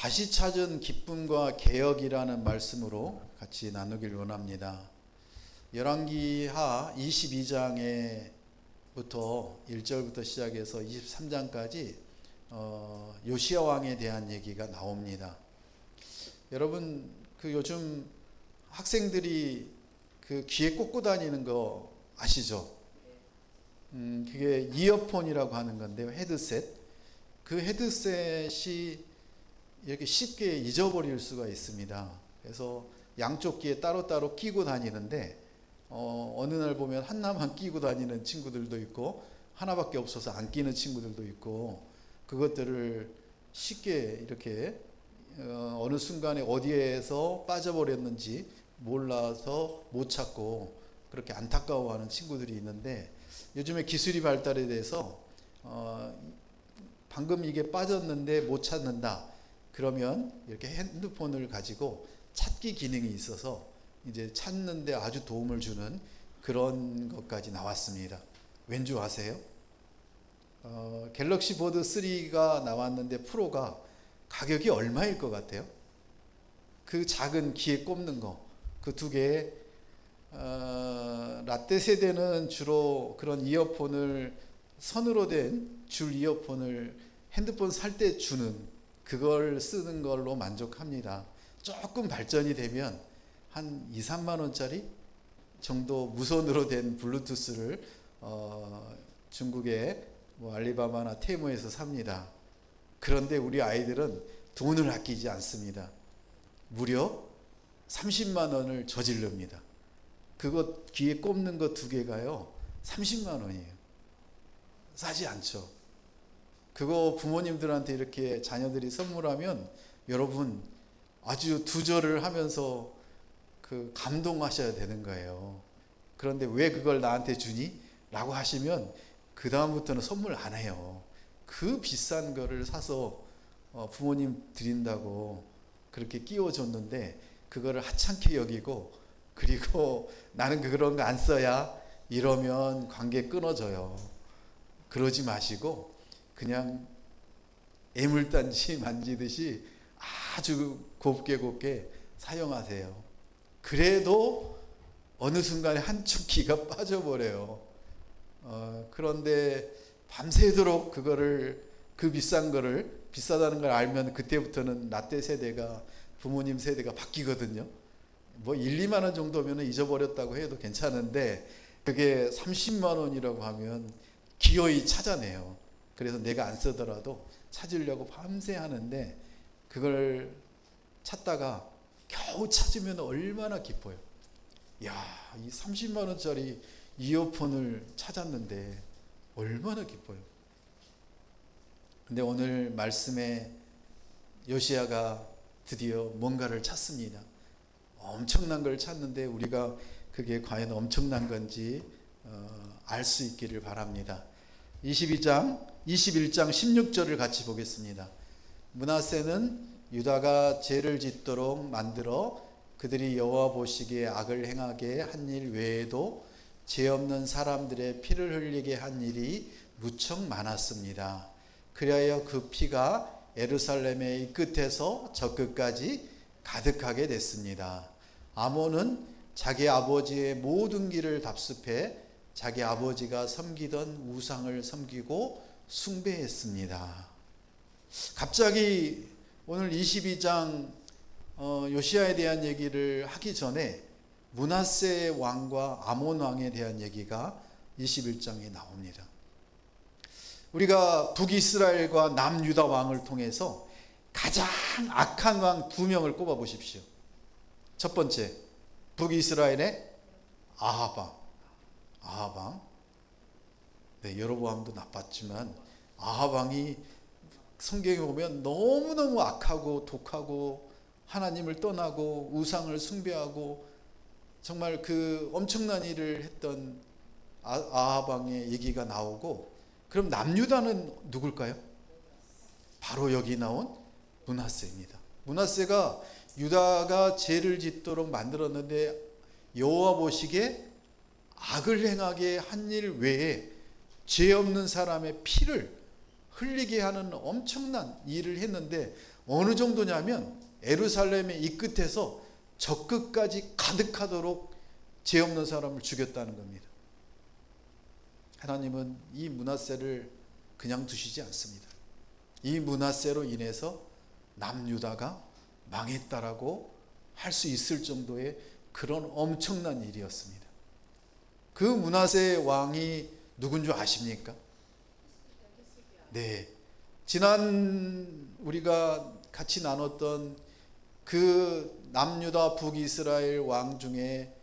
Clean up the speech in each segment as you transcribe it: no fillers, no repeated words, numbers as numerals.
다시 찾은 기쁨과 개혁이라는 말씀으로 같이 나누길 원합니다. 열왕기하 22장부터 1절부터 시작해서 23장까지 요시야 왕에 대한 얘기가 나옵니다. 여러분, 그 요즘 학생들이 그 귀에 꽂고 다니는 거 아시죠? 그게 이어폰이라고 하는 건데요. 헤드셋. 그 헤드셋이 이렇게 쉽게 잊어버릴 수가 있습니다. 그래서 양쪽 귀에 따로따로 끼고 다니는데 어느 날 보면 하나만 끼고 다니는 친구들도 있고 하나밖에 없어서 안 끼는 친구들도 있고, 그것들을 쉽게 이렇게 어느 순간에 어디에서 빠져버렸는지 몰라서 못 찾고 그렇게 안타까워하는 친구들이 있는데, 요즘에 기술이 발달에 대해서 방금 이게 빠졌는데 못 찾는다 그러면 이렇게 핸드폰을 가지고 찾기 기능이 있어서 이제 찾는데 아주 도움을 주는 그런 것까지 나왔습니다. 왠 줄 아세요? 갤럭시 보드 3가 나왔는데 프로가 가격이 얼마일 것 같아요? 그 작은 귀에 꼽는 거, 그 두 개. 라떼 세대는 주로 그런 이어폰을, 선으로 된 줄 이어폰을 핸드폰 살 때 주는 그걸 쓰는 걸로 만족합니다. 조금 발전이 되면 한 2, 3만 원짜리 정도 무선으로 된 블루투스를 중국의 알리바바나 테무에서 삽니다. 그런데 우리 아이들은 돈을 아끼지 않습니다. 무려 30만 원을 저지릅니다. 그거 귀에 꼽는 거 두 개가요 30만 원이에요. 싸지 않죠. 그거 부모님들한테 이렇게 자녀들이 선물하면 여러분 아주 두절을 하면서 그 감동하셔야 되는 거예요. 그런데 왜 그걸 나한테 주니? 라고 하시면 그 다음부터는 선물 안 해요. 그 비싼 거를 사서 부모님 드린다고 그렇게 끼워줬는데 그거를 하찮게 여기고, 그리고 나는 그런 거 안 써야 이러면 관계 끊어져요. 그러지 마시고 그냥 애물단지 만지듯이 아주 곱게 사용하세요. 그래도 어느 순간에 한쪽 귀가 빠져버려요. 그런데 밤새도록 그 비싼 거를, 비싸다는 걸 알면 그때부터는 라떼 세대가, 부모님 세대가 바뀌거든요. 1, 2만 원 정도면 잊어버렸다고 해도 괜찮은데 그게 30만 원이라고 하면 기어이 찾아내요. 그래서 내가 안 쓰더라도 찾으려고 밤새 하는데, 그걸 찾다가 겨우 찾으면 얼마나 기뻐요. 야, 이 30만 원짜리 이어폰을 찾았는데 얼마나 기뻐요. 근데 오늘 말씀에 요시야가 드디어 뭔가를 찾습니다. 엄청난 걸 찾는데 우리가 그게 과연 엄청난 건지 알 수 있기를 바랍니다. 21장 16절을 같이 보겠습니다. 므낫세는 유다가 죄를 짓도록 만들어 그들이 여호와 보시기에 악을 행하게 한 일 외에도 죄 없는 사람들의 피를 흘리게 한 일이 무척 많았습니다. 그리하여 그 피가 예루살렘의 이 끝에서 저 끝까지 가득하게 됐습니다. 아몬은 자기 아버지의 모든 길을 답습해 자기 아버지가 섬기던 우상을 섬기고 숭배했습니다. 갑자기 오늘 22장 요시야에 대한 얘기를 하기 전에 므낫세 왕과 아몬 왕에 대한 얘기가 21장에 나옵니다. 우리가 북이스라엘과 남유다 왕을 통해서 가장 악한 왕 2명을 꼽아 보십시오. 첫 번째, 북이스라엘의 아하방. 네, 여로보암도 나빴지만 아하방이 성경에 보면 너무너무 악하고 독하고 하나님을 떠나고 우상을 숭배하고 정말 그 엄청난 일을 했던 아하방의 얘기가 나오고, 그럼 남유다는 누굴까요? 바로 여기 나온 므낫세입니다. 므낫세가 유다가 죄를 짓도록 만들었는데 여호와 보시기에 악을 행하게 한 일 외에 죄 없는 사람의 피를 흘리게 하는 엄청난 일을 했는데 어느 정도냐면 예루살렘의 이 끝에서 저 끝까지 가득하도록 죄 없는 사람을 죽였다는 겁니다. 하나님은 이 므낫세를 그냥 두시지 않습니다. 이 므낫세로 인해서 남유다가 망했다라고 할 수 있을 정도의 그런 엄청난 일이었습니다. 그 므낫세 왕이 누군 줄 아십니까? 네, 지난 우리가 같이 나눴던 그 남유다 북이스라엘 왕 중에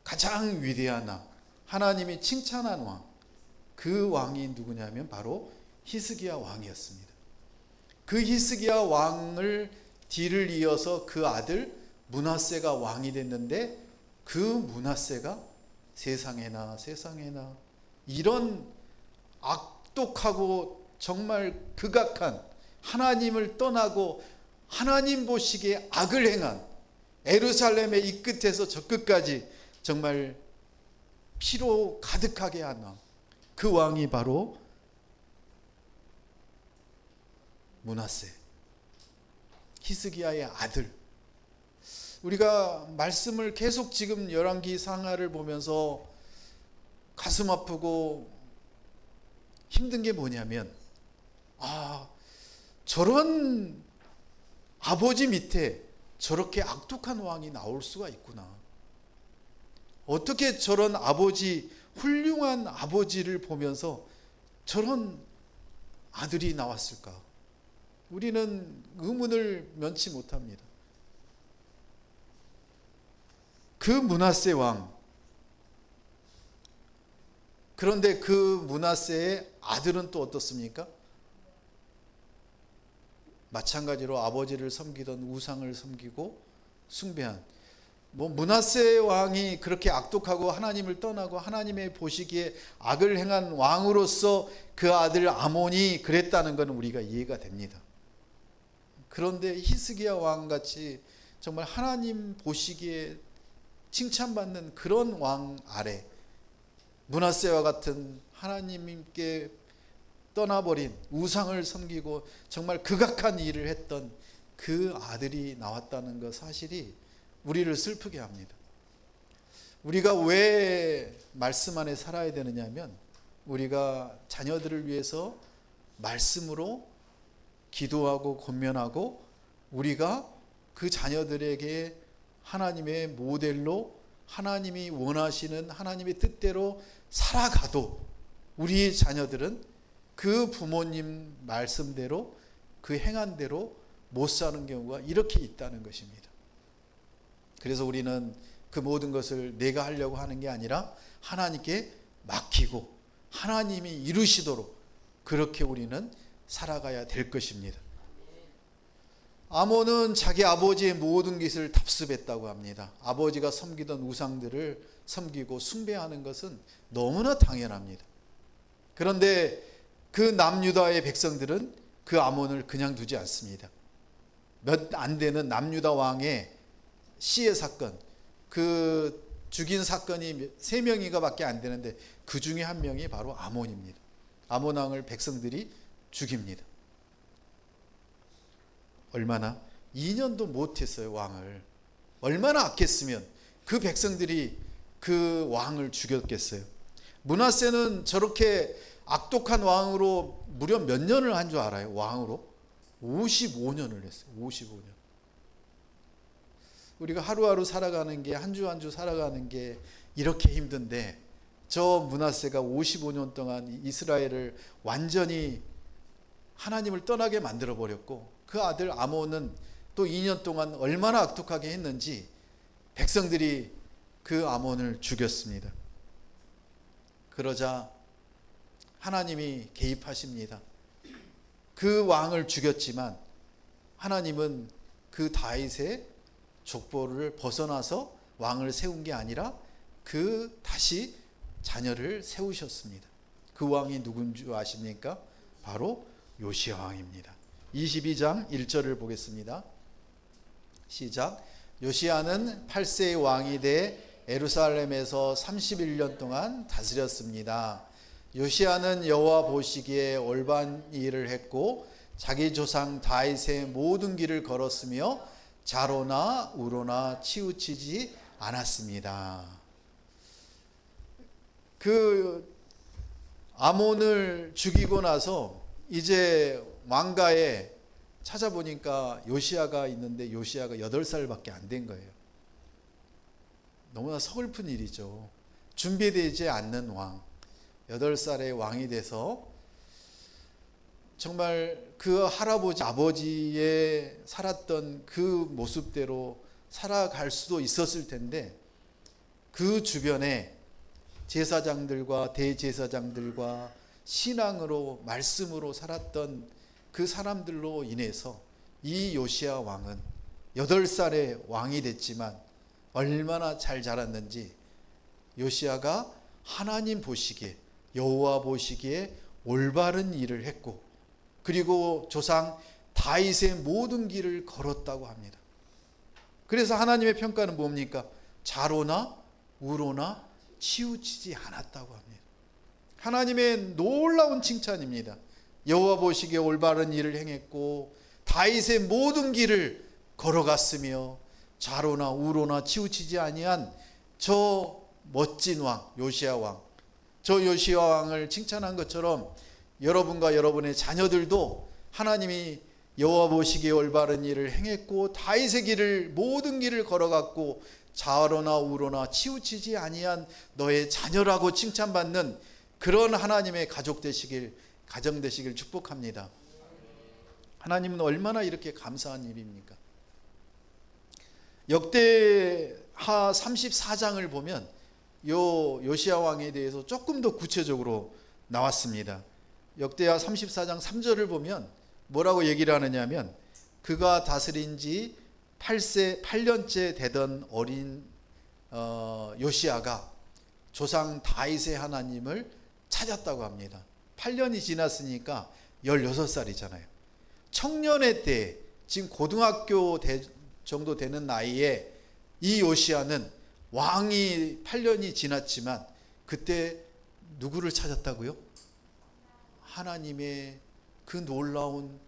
가장 위대한 왕, 하나님이 칭찬한 왕, 그 왕이 누구냐면 바로 히스기야 왕이었습니다. 그 히스기야 왕을 뒤를 이어서 그 아들 므낫세가 왕이 됐는데, 그 므낫세가 세상에나 이런 악독하고 정말 극악한, 하나님을 떠나고 하나님 보시기에 악을 행한, 예루살렘의 이 끝에서 저 끝까지 정말 피로 가득하게 한 왕, 그 왕이 바로 므낫세, 히스기야의 아들. 우리가 말씀을 계속 지금 열왕기 상하를 보면서 가슴 아프고 힘든 게 뭐냐면, 저런 아버지 밑에 저렇게 악독한 왕이 나올 수가 있구나. 어떻게 저런 아버지, 훌륭한 아버지를 보면서 저런 아들이 나왔을까? 우리는 의문을 면치 못합니다. 그 므낫세 왕, 그런데 그 므낫세의 아들은 또 어떻습니까? 마찬가지로 아버지를 섬기던 우상을 섬기고 숭배한, 므낫세 왕이 그렇게 악독하고 하나님을 떠나고 하나님의 보시기에 악을 행한 왕으로서 그 아들 아몬이 그랬다는 것은 우리가 이해가 됩니다. 그런데 히스기야 왕같이 정말 하나님 보시기에 칭찬받는 그런 왕 아래, 므낫세와 같은 하나님께 떠나버린, 우상을 섬기고 정말 극악한 일을 했던 그 아들이 나왔다는 것 사실이 우리를 슬프게 합니다. 우리가 왜 말씀 안에 살아야 되느냐면, 우리가 자녀들을 위해서 말씀으로 기도하고 권면하고, 우리가 그 자녀들에게 하나님의 모델로 하나님이 원하시는 하나님의 뜻대로 살아가도 우리 자녀들은 그 부모님 말씀대로, 그 행한대로 못 사는 경우가 이렇게 있다는 것입니다. 그래서 우리는 그 모든 것을 내가 하려고 하는 게 아니라 하나님께 맡기고 하나님이 이루시도록 그렇게 우리는 살아가야 될 것입니다. 아몬은 자기 아버지의 모든 것을 답습했다고 합니다. 아버지가 섬기던 우상들을 섬기고 숭배하는 것은 너무나 당연합니다. 그런데 그 남유다의 백성들은 그 아몬을 그냥 두지 않습니다. 몇 안 되는 남유다 왕의 시해 사건, 그 죽인 사건이 3명인가 밖에 안 되는데 그 중에 한 명이 바로 아몬입니다. 아몬 왕을 백성들이 죽입니다. 얼마나? 2년도 못했어요, 왕을. 얼마나 악했으면 그 백성들이 그 왕을 죽였겠어요. 므낫세는 저렇게 악독한 왕으로 무려 몇 년을 한 줄 알아요? 왕으로 55년을 했어요. 55년. 우리가 하루하루 살아가는 게, 한 주 한 주 살아가는 게 이렇게 힘든데, 저 므낫세가 55년 동안 이스라엘을 완전히 하나님을 떠나게 만들어 버렸고, 그 아들 아몬은 또 2년 동안 얼마나 악독하게 했는지 백성들이 그 아몬을 죽였습니다. 그러자 하나님이 개입하십니다. 그 왕을 죽였지만 하나님은 그 다윗의 족보를 벗어나서 왕을 세운 게 아니라 그 다시 자녀를 세우셨습니다. 그 왕이 누군지 아십니까? 바로 요시야 왕입니다. 22장 1절을 보겠습니다. 시작. 요시야는 8세의 왕이 돼 예루살렘에서 31년 동안 다스렸습니다. 요시야는 여호와 보시기에 올바른 일을 했고 자기 조상 다윗의 모든 길을 걸었으며 좌로나 우로나 치우치지 않았습니다. 그 아몬을 죽이고 나서 이제 왕가에 찾아보니까 요시야가 있는데 요시야가 8살밖에 안 된 거예요. 너무나 서글픈 일이죠. 준비되지 않는 왕, 8살의 왕이 돼서 정말 그 할아버지 아버지의 살았던 그 모습대로 살아갈 수도 있었을 텐데 그 주변에 제사장들과 대제사장들과 신앙으로 말씀으로 살았던 그 사람들로 인해서 이 요시야 왕은 8살의 왕이 됐지만 얼마나 잘 자랐는지 요시야가 하나님 보시기에 여호와 보시기에 올바른 일을 했고 그리고 조상 다윗의 모든 길을 걸었다고 합니다. 그래서 하나님의 평가는 뭡니까? 좌로나 우로나 치우치지 않았다고 합니다. 하나님의 놀라운 칭찬입니다. 여호와 보시기에 올바른 일을 행했고 다윗의 모든 길을 걸어갔으며 좌로나 우로나 치우치지 아니한 저 멋진 왕 요시야 왕, 저 요시야 왕을 칭찬한 것처럼 여러분과 여러분의 자녀들도 하나님이 여호와 보시기에 올바른 일을 행했고 다윗의 길을 모든 길을 걸어갔고 좌로나 우로나 치우치지 아니한 너의 자녀라고 칭찬받는 그런 하나님의 가족 되시길, 가정 되시길 축복합니다. 하나님은 얼마나 이렇게 감사한 일입니까? 역대하 34장을 보면 요시야 왕에 대해서 조금 더 구체적으로 나왔습니다. 역대하 34장 3절을 보면 뭐라고 얘기를 하느냐면 그가 다스린 지 8년째 되던 어린 요시야가 조상 다윗의 하나님을 찾았다고 합니다. 8년이 지났으니까 16살이잖아요. 청년의 때 지금 고등학교 정도 되는 나이에 이 요시야는 왕이 8년이 지났지만 그때 누구를 찾았다고요? 하나님의 그 놀라운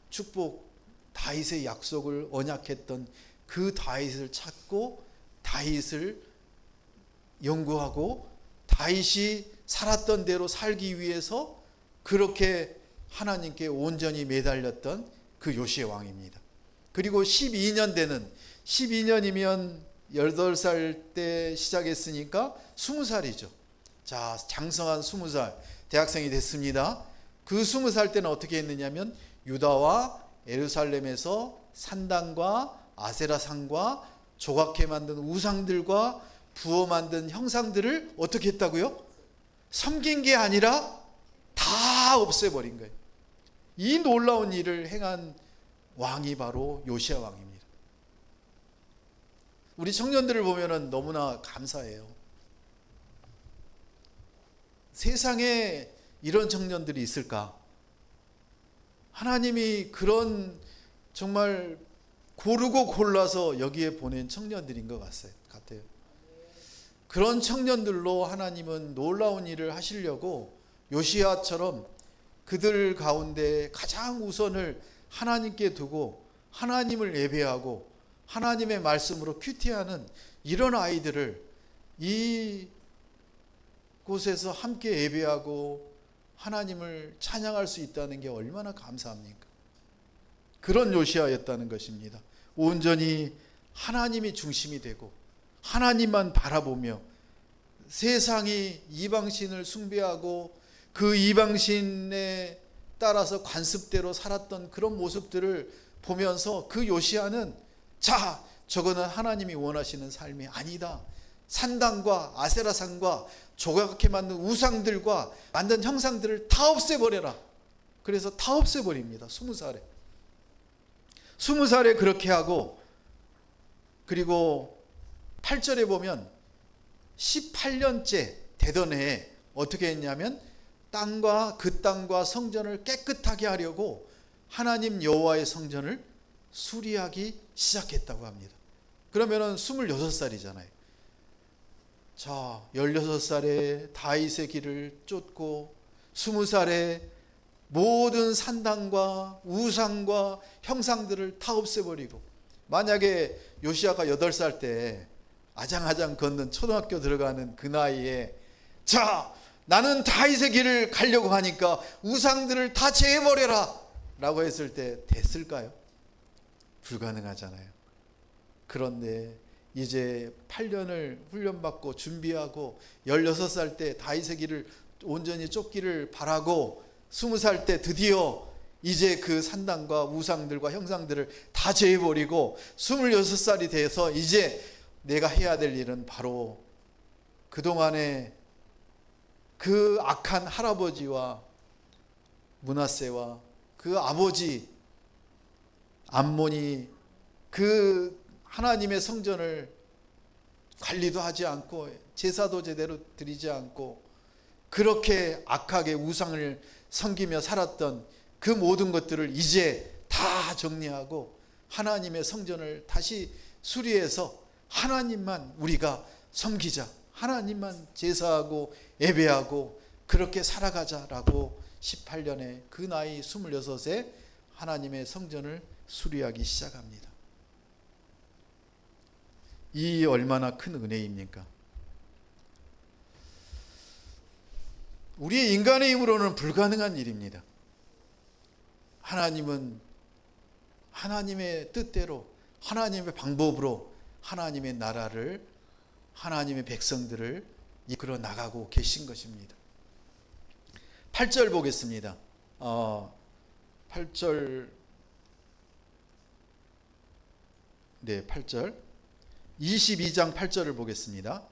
축복, 다윗의 약속을 언약했던 그 다윗을 찾고 다윗을 연구하고 다윗이 살았던 대로 살기 위해서 그렇게 하나님께 온전히 매달렸던 그 요시야 왕입니다. 그리고 12년 되는 12년이면 18살 때 시작했으니까 20살이죠. 자, 장성한 20살 대학생이 됐습니다. 그 20살 때는 어떻게 했느냐면 유다와 예루살렘에서 산당과 아세라상과 조각해 만든 우상들과 부어 만든 형상들을 어떻게 했다고요? 섬긴 게 아니라 다 없애버린 거예요. 이 놀라운 일을 행한 왕이 바로 요시야 왕입니다. 우리 청년들을 보면 너무나 감사해요. 세상에 이런 청년들이 있을까? 하나님이 그런 정말 고르고 골라서 여기에 보낸 청년들인 것 같아요. 그런 청년들로 하나님은 놀라운 일을 하시려고 요시야처럼 그들 가운데 가장 우선을 하나님께 두고 하나님을 예배하고 하나님의 말씀으로 큐티하는 이런 아이들을 이 곳에서 함께 예배하고 하나님을 찬양할 수 있다는 게 얼마나 감사합니까? 그런 요시야였다는 것입니다. 온전히 하나님이 중심이 되고 하나님만 바라보며 세상이 이방신을 숭배하고 그 이방신에 따라서 관습대로 살았던 그런 모습들을 보면서 그 요시야는 자, 저거는 하나님이 원하시는 삶이 아니다. 산당과 아세라상과 조각해 만든 우상들과 만든 형상들을 다 없애버려라. 그래서 다 없애버립니다. 20살에. 20살에 그렇게 하고 그리고 8절에 보면 18년째 되던 해에 어떻게 했냐면 땅과 그 땅과 성전을 깨끗하게 하려고 하나님 여호와의 성전을 수리하기 시작했다고 합니다. 그러면은 26살이잖아요. 자, 16살에 다윗의 길을 쫓고 20살에 모든 산당과 우상과 형상들을 다 없애버리고, 만약에 요시야가 8살 때 아장아장 걷는 초등학교 들어가는 그 나이에 자, 나는 다윗의 길을 가려고 하니까 우상들을 다 제해버려라 라고 했을 때 됐을까요? 불가능하잖아요. 그런데 이제 8년을 훈련받고 준비하고 16살 때 다윗의 길을 온전히 쫓기를 바라고 20살 때 드디어 이제 그 산당과 우상들과 형상들을 다 제해버리고 26살이 돼서 이제 내가 해야 될 일은 바로 그동안에 그 악한 할아버지와 므낫세와 그 아버지 암몬이 그 하나님의 성전을 관리도 하지 않고 제사도 제대로 드리지 않고 그렇게 악하게 우상을 섬기며 살았던 그 모든 것들을 이제 다 정리하고 하나님의 성전을 다시 수리해서 하나님만 우리가 섬기자, 하나님만 제사하고 예배하고 그렇게 살아가자라고 18년에 그 나이 26에 하나님의 성전을 수리하기 시작합니다. 이 얼마나 큰 은혜입니까? 우리의 인간의 힘으로는 불가능한 일입니다. 하나님은 하나님의 뜻대로 하나님의 방법으로 하나님의 나라를, 하나님의 백성들을 이끌어 나가고 계신 것입니다. 8절 보겠습니다. 8절 22장 8절을 보겠습니다.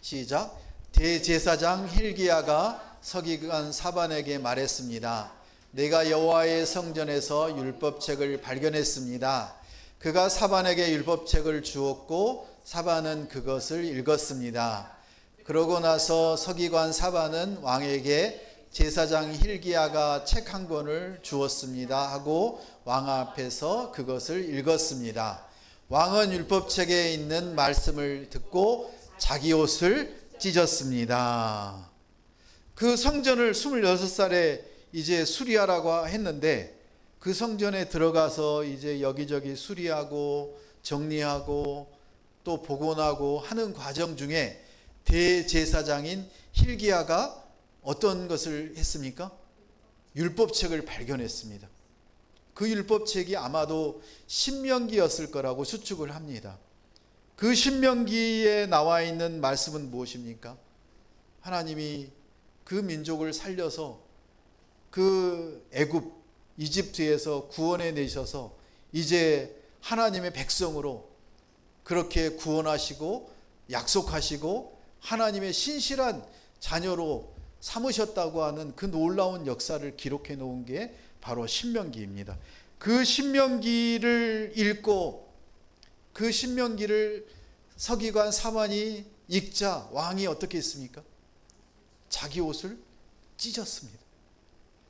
시작. 대제사장 hil기야가 서기관 사반에게 말했습니다. 내가 여호와의 성전에서 율법책을 발견했습니다. 그가 사반에게 율법책을 주었고 사반은 그것을 읽었습니다. 그러고 나서 서기관 사반은 왕에게 제사장 hil기야가 책 한 권을 주었습니다 하고 왕 앞에서 그것을 읽었습니다. 왕은 율법책에 있는 말씀을 듣고 자기 옷을 찢었습니다. 그 성전을 26살에 이제 수리하라고 했는데 그 성전에 들어가서 이제 여기저기 수리하고 정리하고 또 복원하고 하는 과정 중에 대제사장인 hil기야가 어떤 것을 했습니까? 율법책을 발견했습니다. 그 율법책이 아마도 신명기였을 거라고 추측을 합니다. 그 신명기에 나와 있는 말씀은 무엇입니까? 하나님이 그 민족을 살려서 그 애굽 이집트에서 구원해 내셔서 이제 하나님의 백성으로 그렇게 구원하시고 약속하시고 하나님의 신실한 자녀로 삼으셨다고 하는 그 놀라운 역사를 기록해 놓은 게 바로 신명기입니다. 그 신명기를 읽고 그 신명기를 서기관 사반이 읽자 왕이 어떻게 했습니까? 자기 옷을 찢었습니다.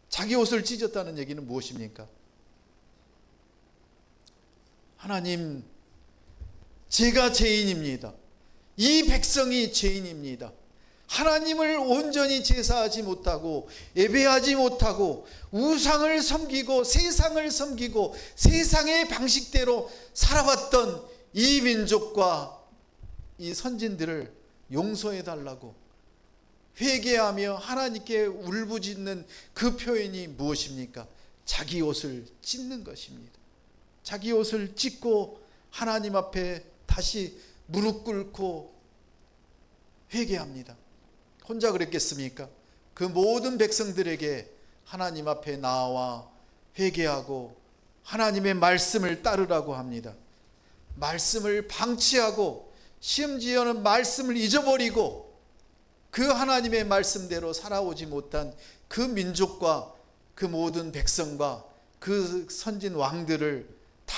자기 옷을 찢었다는 얘기는 무엇입니까? 하나님, 제가 죄인입니다. 이 백성이 죄인입니다. 하나님을 온전히 제사하지 못하고 예배하지 못하고 우상을 섬기고 세상을 섬기고 세상의 방식대로 살아왔던 이 민족과 이 선진들을 용서해 달라고 회개하며 하나님께 울부짖는 그 표현이 무엇입니까? 자기 옷을 찢는 것입니다. 자기 옷을 찢고 하나님 앞에 다시 무릎 꿇고 회개합니다. 혼자 그랬겠습니까? 그 모든 백성들에게 하나님 앞에 나와 회개하고 하나님의 말씀을 따르라고 합니다. 말씀을 방치하고 심지어는 말씀을 잊어버리고 그 하나님의 말씀대로 살아오지 못한 그 민족과 그 모든 백성과 그 선진 왕들을 다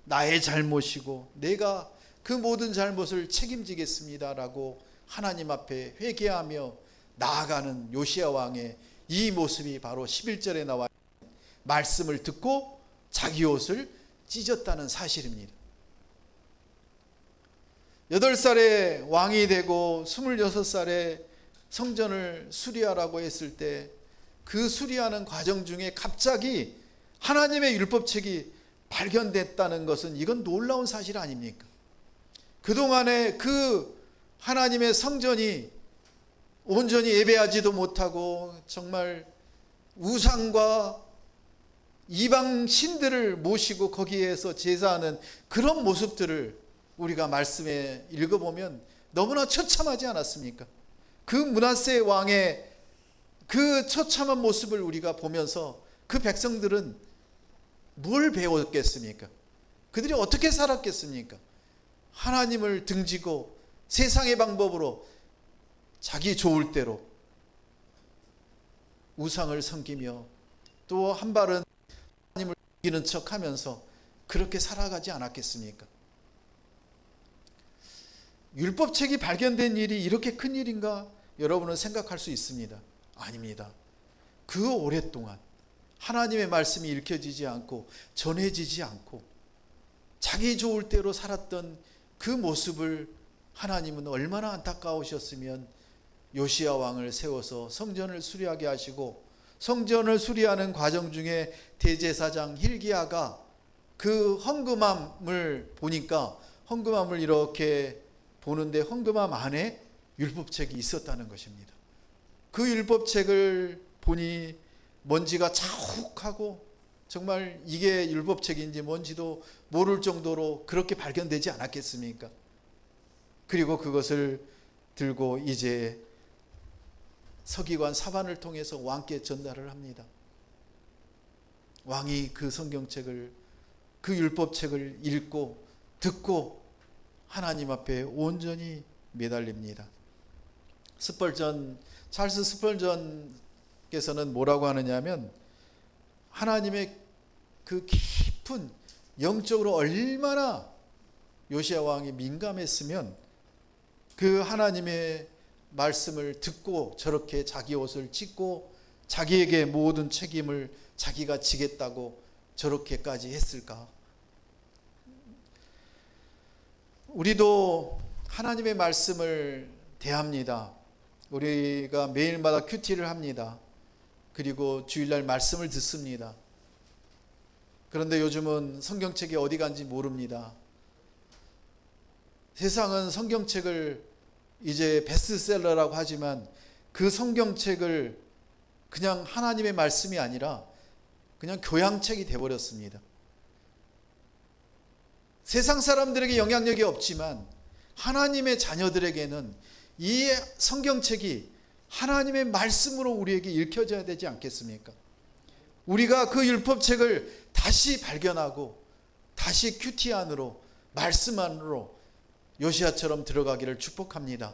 나의 잘못이고 내가 그 모든 잘못을 책임지겠습니다라고 하나님 앞에 회개하며 나아가는 요시야 왕의 이 모습이 바로 11절에 나와 있는 말씀을 듣고 자기 옷을 찢었다는 사실입니다. 8살에 왕이 되고 26살에 성전을 수리하라고 했을 때 그 수리하는 과정 중에 갑자기 하나님의 율법책이 발견됐다는 것은 이건 놀라운 사실 아닙니까? 그동안에 그 하나님의 성전이 온전히 예배하지도 못하고 정말 우상과 이방 신들을 모시고 거기에서 제사하는 그런 모습들을 우리가 말씀에 읽어보면 너무나 처참하지 않았습니까? 그 므낫세 왕의 그 처참한 모습을 우리가 보면서 그 백성들은 뭘 배웠겠습니까? 그들이 어떻게 살았겠습니까? 하나님을 등지고 세상의 방법으로 자기 좋을 대로 우상을 섬기며 또 한 발은 하나님을 이기는 척하면서 그렇게 살아가지 않았겠습니까? 율법책이 발견된 일이 이렇게 큰 일인가? 여러분은 생각할 수 있습니다. 아닙니다. 그 오랫동안 하나님의 말씀이 읽혀지지 않고 전해지지 않고 자기 좋을 대로 살았던 그 모습을 하나님은 얼마나 안타까우셨으면 요시야 왕을 세워서 성전을 수리하게 하시고, 성전을 수리하는 과정 중에 대제사장 hil기야가 그 헌금함을 보니까 헌금함을 이렇게 보는데 헌금함 안에 율법책이 있었다는 것입니다. 그 율법책을 보니 먼지가 자욱하고 정말 이게 율법책인지 뭔지도 모를 정도로 그렇게 발견되지 않았겠습니까? 그리고 그것을 들고 이제 서기관 사반을 통해서 왕께 전달을 합니다. 왕이 그 성경책을, 그 율법책을 읽고 듣고 하나님 앞에 온전히 매달립니다. 찰스 스펄전께서는 뭐라고 하느냐면, 하나님의 그 깊은 영적으로 얼마나 요시야 왕이 민감했으면 그 하나님의 말씀을 듣고 저렇게 자기 옷을 찢고 자기에게 모든 책임을 자기가 지겠다고 저렇게까지 했을까? 우리도 하나님의 말씀을 대합니다. 우리가 매일마다 큐티를 합니다. 그리고 주일날 말씀을 듣습니다. 그런데 요즘은 성경책이 어디 간지 모릅니다. 세상은 성경책을 이제 베스트셀러라고 하지만 그 성경책을 그냥 하나님의 말씀이 아니라 그냥 교양책이 되어버렸습니다. 세상 사람들에게 영향력이 없지만 하나님의 자녀들에게는 이 성경책이 하나님의 말씀으로 우리에게 읽혀져야 되지 않겠습니까? 우리가 그 율법책을 다시 발견하고 다시 큐티 안으로, 말씀 안으로 요시야처럼 들어가기를 축복합니다.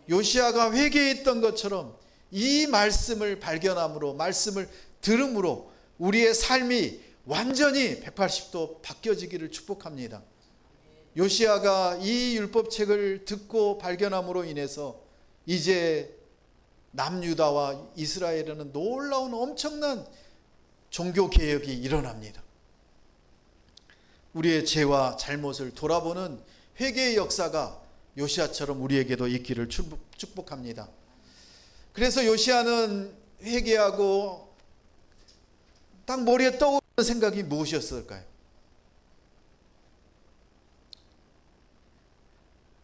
요시야가 회개했던 것처럼 이 말씀을 발견함으로, 말씀을 들음으로 우리의 삶이 완전히 180도 바뀌어지기를 축복합니다. 요시야가 이 율법책을 듣고 발견함으로 인해서 이제 남유다와 이스라엘에는 놀라운 엄청난 종교개혁이 일어납니다. 우리의 죄와 잘못을 돌아보는 회개의 역사가 요시야처럼 우리에게도 있기를 축복합니다. 그래서 요시야는 회개하고 딱 머리에 떠오르는 생각이 무엇이었을까요?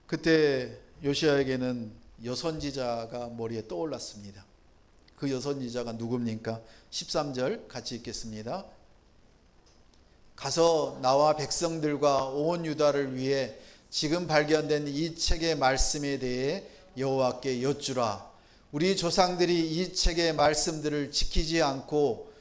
그때 요시야에게는 여선지자가 머리에 떠올랐습니다. 그 여선지자가 누굽니까? 13절 같이 읽겠습니다. 가서 나와 백성들과 온 유다를 위해 지금 발견된 이 책의 말씀에 대해 여호와께 여쭈라. 우리 조상들이 이 책의 말씀들을 지키지 않고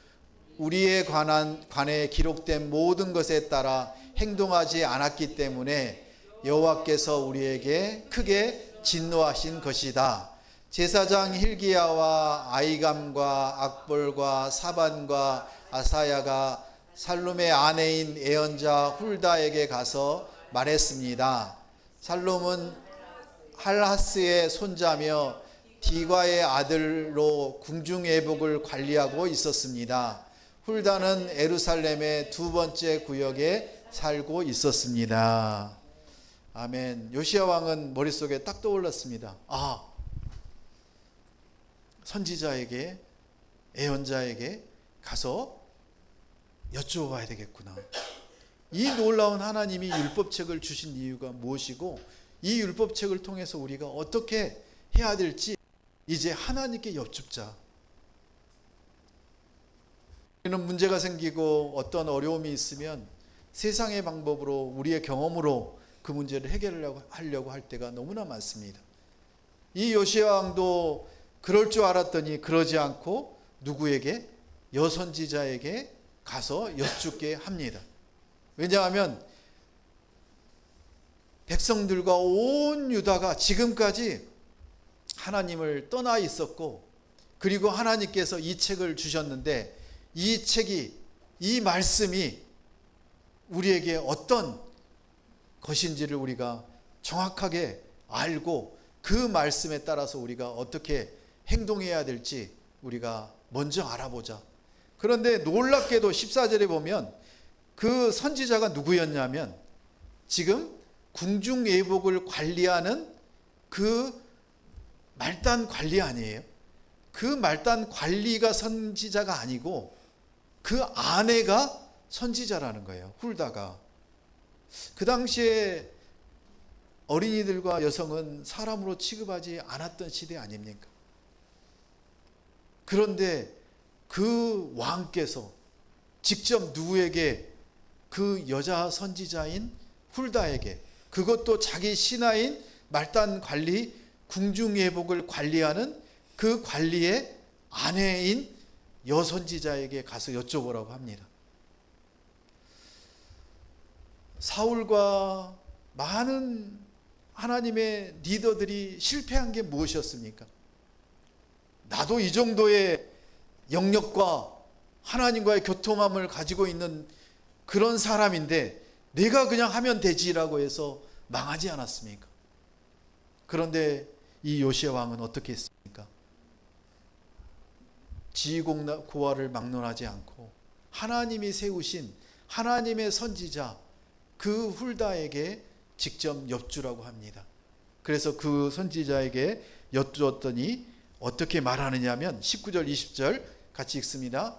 우리에 관해 기록된 모든 것에 따라 행동하지 않았기 때문에 여호와께서 우리에게 크게 진노하신 것이다. 제사장 hil기야와 아이감과 악볼과 사반과 아사야가 살룸의 아내인 애언자 훌다에게 가서 말했습니다. 살룸은 할하스의 손자며 디과의 아들로 궁중애복을 관리하고 있었습니다. 훌다는 예루살렘의 두 번째 구역에 살고 있었습니다. 아멘. 요시야 왕은 머릿속에 딱 떠올랐습니다. 선지자에게 예언자에게 가서 여쭈어봐야 되겠구나. 이 놀라운 하나님이 율법책을 주신 이유가 무엇이고 이 율법책을 통해서 우리가 어떻게 해야 될지 이제 하나님께 여쭙자. 우리는 문제가 생기고 어떤 어려움이 있으면 세상의 방법으로 우리의 경험으로 그 문제를 해결하려고 할 때가 너무나 많습니다. 이 요시야 왕도 그럴 줄 알았더니 그러지 않고 누구에게? 여선지자에게 가서 여쭙게 합니다. 왜냐하면 백성들과 온 유다가 지금까지 하나님을 떠나 있었고 그리고 하나님께서 이 책을 주셨는데 이 책이, 이 말씀이 우리에게 어떤 것인지를 우리가 정확하게 알고 그 말씀에 따라서 우리가 어떻게 행동해야 될지 우리가 먼저 알아보자. 그런데 놀랍게도 14절에 보면 그 선지자가 누구였냐면 지금 궁중예복을 관리하는 그 말단 관리 아니에요. 그 말단 관리가 선지자가 아니고 그 아내가 선지자라는 거예요. 훌다가. 그 당시에 어린이들과 여성은 사람으로 취급하지 않았던 시대 아닙니까? 그런데 그 왕께서 직접 누구에게? 그 여자 선지자인 훌다에게, 그것도 자기 신하인 말단 관리, 궁중예복을 관리하는 그 관리의 아내인 여선지자에게 가서 여쭤보라고 합니다. 사울과 많은 하나님의 리더들이 실패한 게 무엇이었습니까? 나도 이 정도의 영역과 하나님과의 교통함을 가지고 있는 그런 사람인데 내가 그냥 하면 되지라고 해서 망하지 않았습니까? 그런데 이 요시야 왕은 어떻게 했습니까? 지위고하를 막론하지 않고 하나님이 세우신 하나님의 선지자 그 훌다에게 직접 여쭈라고 합니다. 그래서 그 선지자에게 여쭈었더니 어떻게 말하느냐면 19절 20절 같이 읽습니다.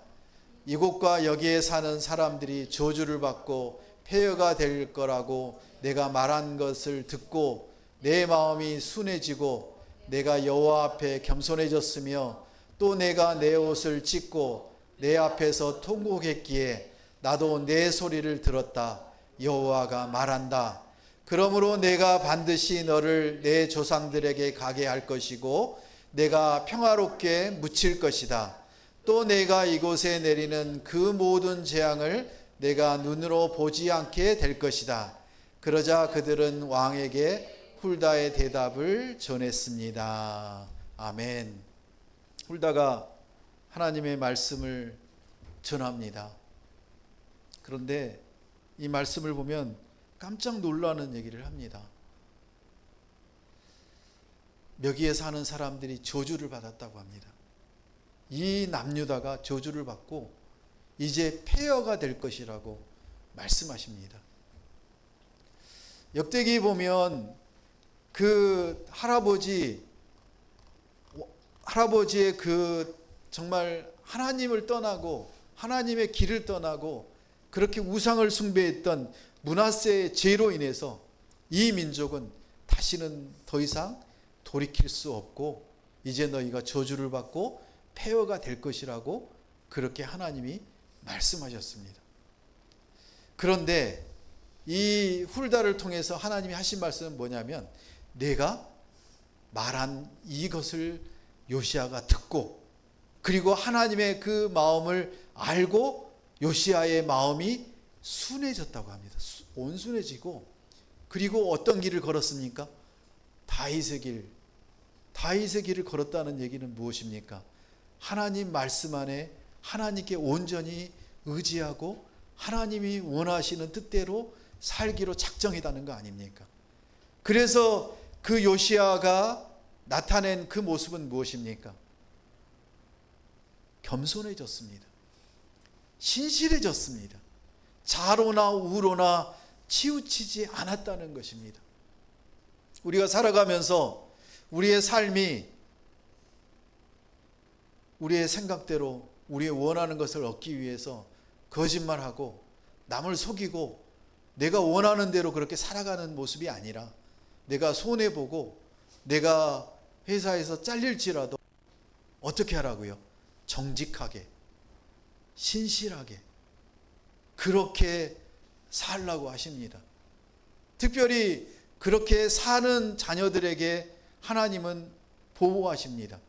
이곳과 여기에 사는 사람들이 저주를 받고 폐허가 될 거라고 내가 말한 것을 듣고 내 마음이 순해지고 내가 여호와 앞에 겸손해졌으며 또 내가 내 옷을 찢고 내 앞에서 통곡했기에 나도 내 소리를 들었다. 여호와가 말한다. 그러므로 내가 반드시 너를 내 조상들에게 가게 할 것이고 내가 평화롭게 묻힐 것이다. 또 내가 이곳에 내리는 그 모든 재앙을 내가 눈으로 보지 않게 될 것이다. 그러자 그들은 왕에게 훌다의 대답을 전했습니다. 아멘. 훌다가 하나님의 말씀을 전합니다. 그런데 이 말씀을 보면 깜짝 놀라는 얘기를 합니다. 묘기에 사는 사람들이 저주를 받았다고 합니다. 이 남유다가 저주를 받고 이제 폐허가 될 것이라고 말씀하십니다. 역대기 보면 그 할아버지의 그 정말 하나님을 떠나고 하나님의 길을 떠나고 그렇게 우상을 숭배했던 므낫세의 죄로 인해서 이 민족은 다시는 더 이상 돌이킬 수 없고 이제 너희가 저주를 받고 폐허가 될 것이라고 그렇게 하나님이 말씀하셨습니다. 그런데 이 훌다를 통해서 하나님이 하신 말씀은 뭐냐면 내가 말한 이것을 요시야가 듣고 그리고 하나님의 그 마음을 알고 요시야의 마음이 순해졌다고 합니다. 온순해지고 그리고 어떤 길을 걸었습니까? 다윗의 길. 다윗의 길을 걸었다는 얘기는 무엇입니까? 하나님 말씀 안에 하나님께 온전히 의지하고 하나님이 원하시는 뜻대로 살기로 작정했다는 거 아닙니까? 그래서 그 요시야가 나타낸 그 모습은 무엇입니까? 겸손해졌습니다. 신실해졌습니다. 자로나 우로나 치우치지 않았다는 것입니다. 우리가 살아가면서 우리의 삶이 우리의 생각대로 우리의 원하는 것을 얻기 위해서 거짓말하고 남을 속이고 내가 원하는 대로 그렇게 살아가는 모습이 아니라, 내가 손해보고 내가 회사에서 잘릴지라도 어떻게 하라고요? 정직하게, 신실하게 그렇게 살라고 하십니다. 특별히 그렇게 사는 자녀들에게 하나님은 보호하십니다.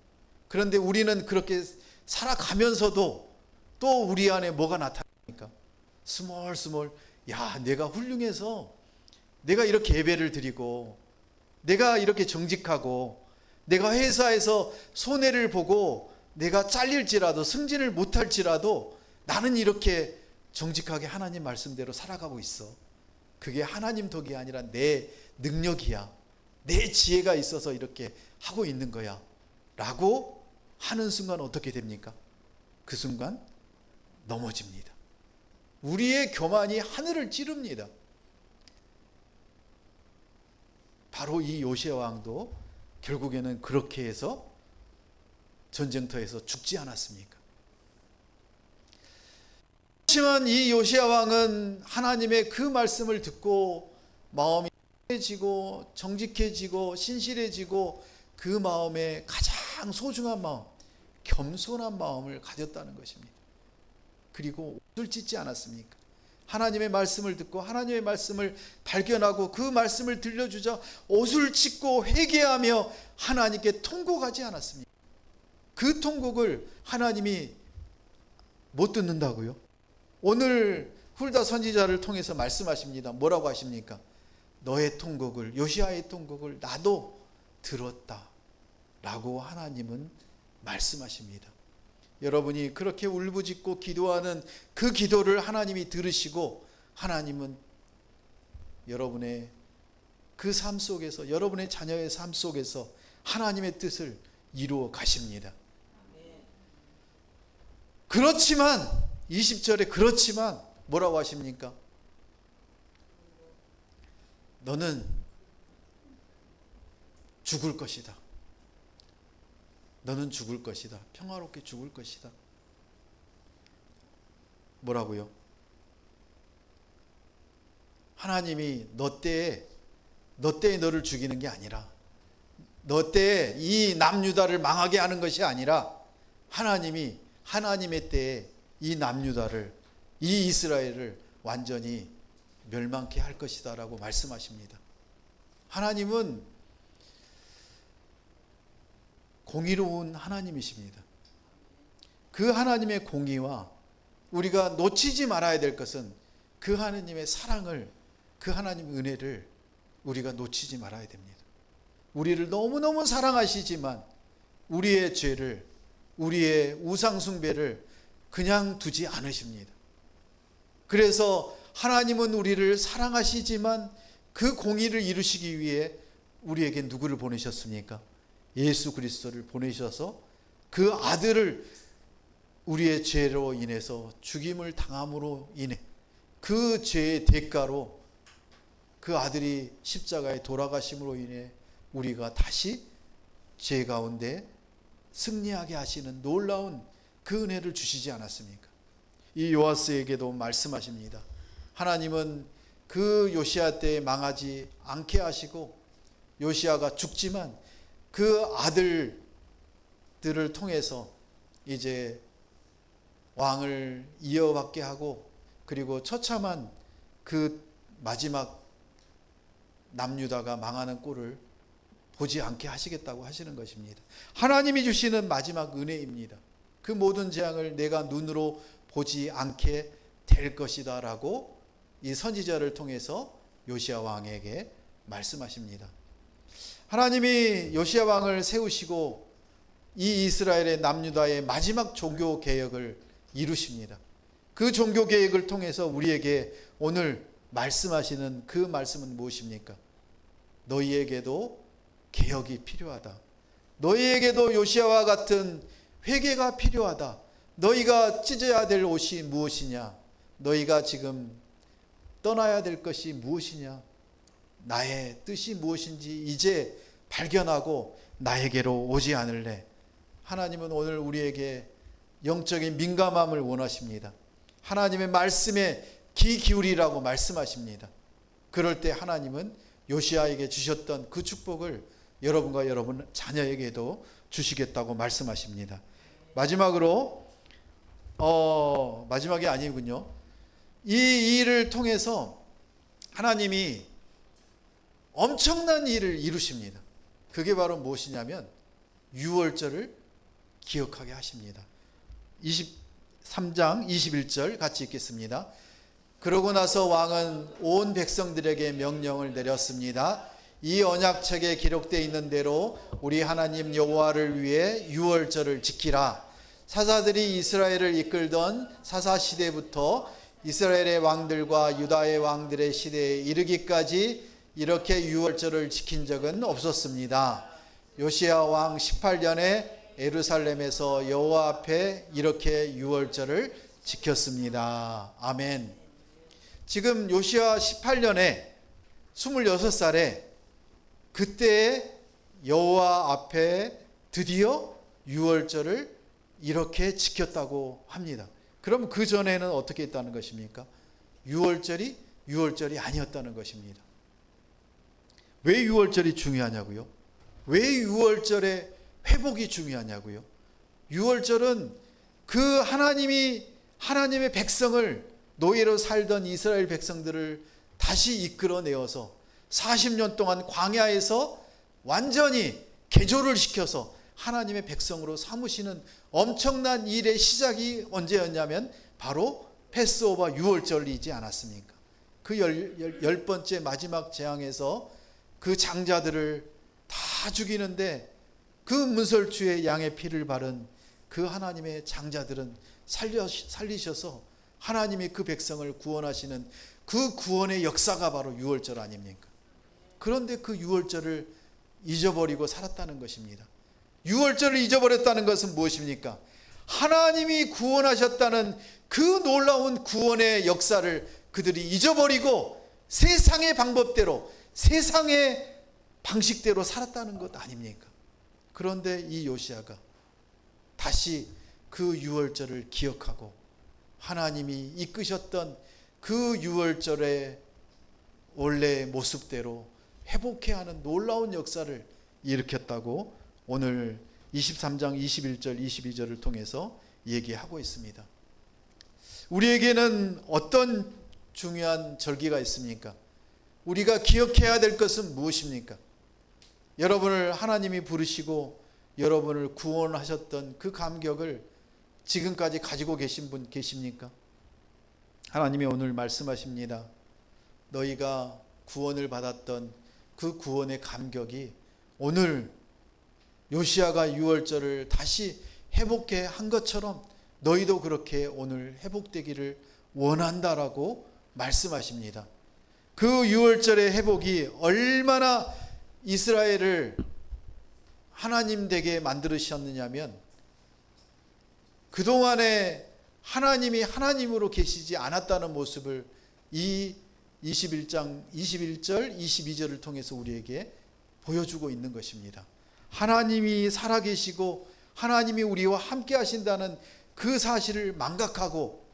그런데 우리는 그렇게 살아가면서도 또 우리 안에 뭐가 나타납니까? 스몰스몰, 야, 내가 훌륭해서 내가 이렇게 예배를 드리고 내가 이렇게 정직하고 내가 회사에서 손해를 보고 내가 잘릴지라도 승진을 못할지라도 나는 이렇게 정직하게 하나님 말씀대로 살아가고 있어. 그게 하나님 덕이 아니라 내 능력이야. 내 지혜가 있어서 이렇게 하고 있는 거야 라고 하는 순간 어떻게 됩니까? 그 순간 넘어집니다. 우리의 교만이 하늘을 찌릅니다. 바로 이 요시야 왕도 결국에는 그렇게 해서 전쟁터에서 죽지 않았습니까? 하지만 이 요시야 왕은 하나님의 그 말씀을 듣고 마음이 지고 정직해지고 신실해지고 그 마음에 가장 소중한 마음, 겸손한 마음을 가졌다는 것입니다. 그리고 옷을 찢지 않았습니까? 하나님의 말씀을 듣고 하나님의 말씀을 발견하고 그 말씀을 들려주자 옷을 찢고 회개하며 하나님께 통곡하지 않았습니까? 그 통곡을 하나님이 못 듣는다고요? 오늘 훌다 선지자를 통해서 말씀하십니다. 뭐라고 하십니까? 너의 통곡을, 요시야의 통곡을 나도 들었다 라고 하나님은 말씀하십니다. 여러분이 그렇게 울부짖고 기도하는 그 기도를 하나님이 들으시고 하나님은 여러분의 그 삶 속에서, 여러분의 자녀의 삶 속에서 하나님의 뜻을 이루어 가십니다. 그렇지만 20절에 그렇지만 뭐라고 하십니까? 너는 죽을 것이다. 너는 죽을 것이다. 평화롭게 죽을 것이다. 뭐라고요? 하나님이 너 때에 너를 죽이는 게 아니라, 너 때에 이 남유다를 망하게 하는 것이 아니라 하나님이 하나님의 때에 이 남유다를, 이 이스라엘을 완전히 멸망케 할 것이다 라고 말씀하십니다. 하나님은 공의로운 하나님이십니다. 그 하나님의 공의와 우리가 놓치지 말아야 될 것은 그 하나님의 사랑을, 그 하나님의 은혜를 우리가 놓치지 말아야 됩니다. 우리를 너무너무 사랑하시지만 우리의 죄를, 우리의 우상숭배를 그냥 두지 않으십니다. 그래서 하나님은 우리를 사랑하시지만 그 공의를 이루시기 위해 우리에게 누구를 보내셨습니까? 예수 그리스도를 보내셔서 그 아들을 우리의 죄로 인해서 죽임을 당함으로 인해 그 죄의 대가로 그 아들이 십자가에 돌아가심으로 인해 우리가 다시 죄 가운데 승리하게 하시는 놀라운 그 은혜를 주시지 않았습니까? 이 요아스에게도 말씀하십니다. 하나님은 그 요시야 때에 망하지 않게 하시고 요시야가 죽지만 그 아들들을 통해서 이제 왕을 이어받게 하고, 그리고 처참한 그 마지막 남유다가 망하는 꼴을 보지 않게 하시겠다고 하시는 것입니다. 하나님이 주시는 마지막 은혜입니다. 그 모든 재앙을 내가 눈으로 보지 않게 될 것이다 라고 이 선지자를 통해서 요시야 왕에게 말씀하십니다. 하나님이 요시야 왕을 세우시고 이 이스라엘의 남유다의 마지막 종교 개혁을 이루십니다. 그 종교 개혁을 통해서 우리에게 오늘 말씀하시는 그 말씀은 무엇입니까? 너희에게도 개혁이 필요하다. 너희에게도 요시야와 같은 회개가 필요하다. 너희가 찢어야 될 옷이 무엇이냐? 너희가 지금 떠나야 될 것이 무엇이냐? 나의 뜻이 무엇인지 이제 발견하고 나에게로 오지 않을래. 하나님은 오늘 우리에게 영적인 민감함을 원하십니다. 하나님의 말씀에 귀 기울이라고 말씀하십니다. 그럴 때 하나님은 요시야에게 주셨던 그 축복을 여러분과 여러분 자녀에게도 주시겠다고 말씀하십니다. 마지막으로 마지막이 아니군요. 이 일을 통해서 하나님이 엄청난 일을 이루십니다. 그게 바로 무엇이냐면 유월절을 기억하게 하십니다. 23장 21절 같이 읽겠습니다. 그러고 나서 왕은 온 백성들에게 명령을 내렸습니다. 이 언약책에 기록되어 있는 대로 우리 하나님 여호와를 위해 유월절을 지키라. 사사들이 이스라엘을 이끌던 사사 시대부터 이스라엘의 왕들과 유다의 왕들의 시대에 이르기까지 이렇게 유월절을 지킨 적은 없었습니다. 요시야 왕 18년에 예루살렘에서 여호와 앞에 이렇게 유월절을 지켰습니다. 아멘. 지금 요시야 18년에 26살에 그때 여호와 앞에 드디어 유월절을 이렇게 지켰다고 합니다. 그럼 그 전에는 어떻게 했다는 것입니까? 유월절이 아니었다는 것입니다. 왜 유월절이 중요하냐고요? 왜 유월절의 회복이 중요하냐고요? 유월절은 그 하나님의 백성을 노예로 살던 이스라엘 백성들을 다시 이끌어내어서 40년 동안 광야에서 완전히 개조를 시켜서 하나님의 백성으로 삼으시는 엄청난 일의 시작이 언제였냐면 바로 패스오버 유월절이지 않았습니까? 그 열 번째 마지막 재앙에서 그 장자들을 다 죽이는데 그 문설주에 양의 피를 바른 그 하나님의 장자들은 살리셔서 하나님이 그 백성을 구원하시는 그 구원의 역사가 바로 유월절 아닙니까? 그런데 그 유월절을 잊어버리고 살았다는 것입니다. 유월절을 잊어버렸다는 것은 무엇입니까? 하나님이 구원하셨다는 그 놀라운 구원의 역사를 그들이 잊어버리고 세상의 방법대로 세상의 방식대로 살았다는 것 아닙니까? 그런데 이 요시야가 다시 그 유월절을 기억하고 하나님이 이끄셨던 그 유월절의 원래의 모습대로 회복해야 하는 놀라운 역사를 일으켰다고 오늘 23장 21절 22절을 통해서 얘기하고 있습니다. 우리에게는 어떤 중요한 절기가 있습니까? 우리가 기억해야 될 것은 무엇입니까? 여러분을 하나님이 부르시고 여러분을 구원하셨던 그 감격을 지금까지 가지고 계신 분 계십니까? 하나님이 오늘 말씀하십니다. 너희가 구원을 받았던 그 구원의 감격이 오늘 요시야가 유월절을 다시 회복해 한 것처럼 너희도 그렇게 오늘 회복되기를 원한다라고 말씀하십니다. 그 유월절의 회복이 얼마나 이스라엘을 하나님 되게 만들으셨느냐면 그동안에 하나님이 하나님으로 계시지 않았다는 모습을 이 21장 21절 22절을 통해서 우리에게 보여주고 있는 것입니다. 하나님이 살아계시고 하나님이 우리와 함께 하신다는 그 사실을 망각하고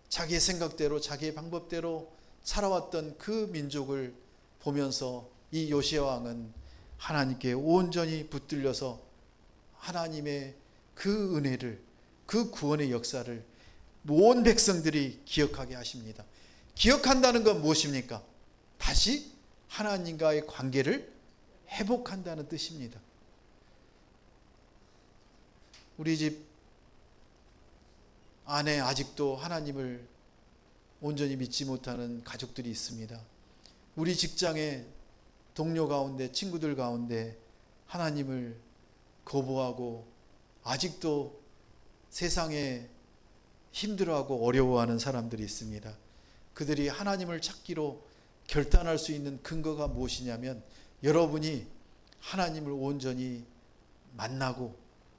자기의 생각대로 자기의 방법대로 살아왔던 그 민족을 보면서 이 요시야 왕은 하나님께 온전히 붙들려서 하나님의 그 은혜를 그 구원의 역사를 온 백성들이 기억하게 하십니다. 기억한다는 건 무엇입니까? 다시 하나님과의 관계를 회복한다는 뜻입니다. 우리 집 안에 아직도 하나님을 온전히 믿지 못하는 가족들이 있습니다. 우리 직장의 동료 가운데 친구들 가운데 하나님을 거부하고 아직도 세상에 힘들어하고 어려워하는 사람들이 있습니다. 그들이 하나님을 찾기로 결단할 수 있는 근거가 무엇이냐면 여러분이 하나님을 온전히 만나고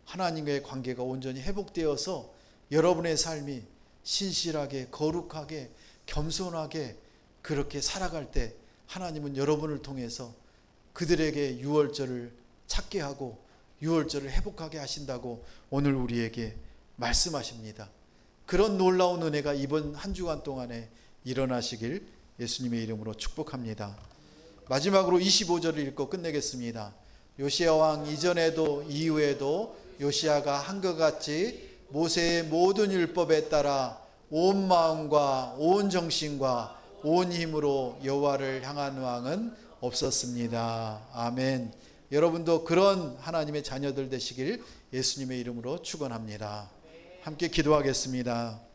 하나님과의 관계가 온전히 회복되어서 여러분의 삶이 신실하게 거룩하게 겸손하게 그렇게 살아갈 때 하나님은 여러분을 통해서 그들에게 유월절을 찾게 하고 유월절을 회복하게 하신다고 오늘 우리에게 말씀하십니다. 그런 놀라운 은혜가 이번 한 주간 동안에 일어나시길 예수님의 이름으로 축복합니다. 마지막으로 25절을 읽고 끝내겠습니다. 요시야 왕 이전에도 이후에도 요시야가 한 것 같이 모세의 모든 율법에 따라 온 마음과 온 정신과 온 힘으로 여호와를 향한 왕은 없었습니다. 아멘. 여러분도 그런 하나님의 자녀들 되시길 예수님의 이름으로 축원합니다. 함께 기도하겠습니다.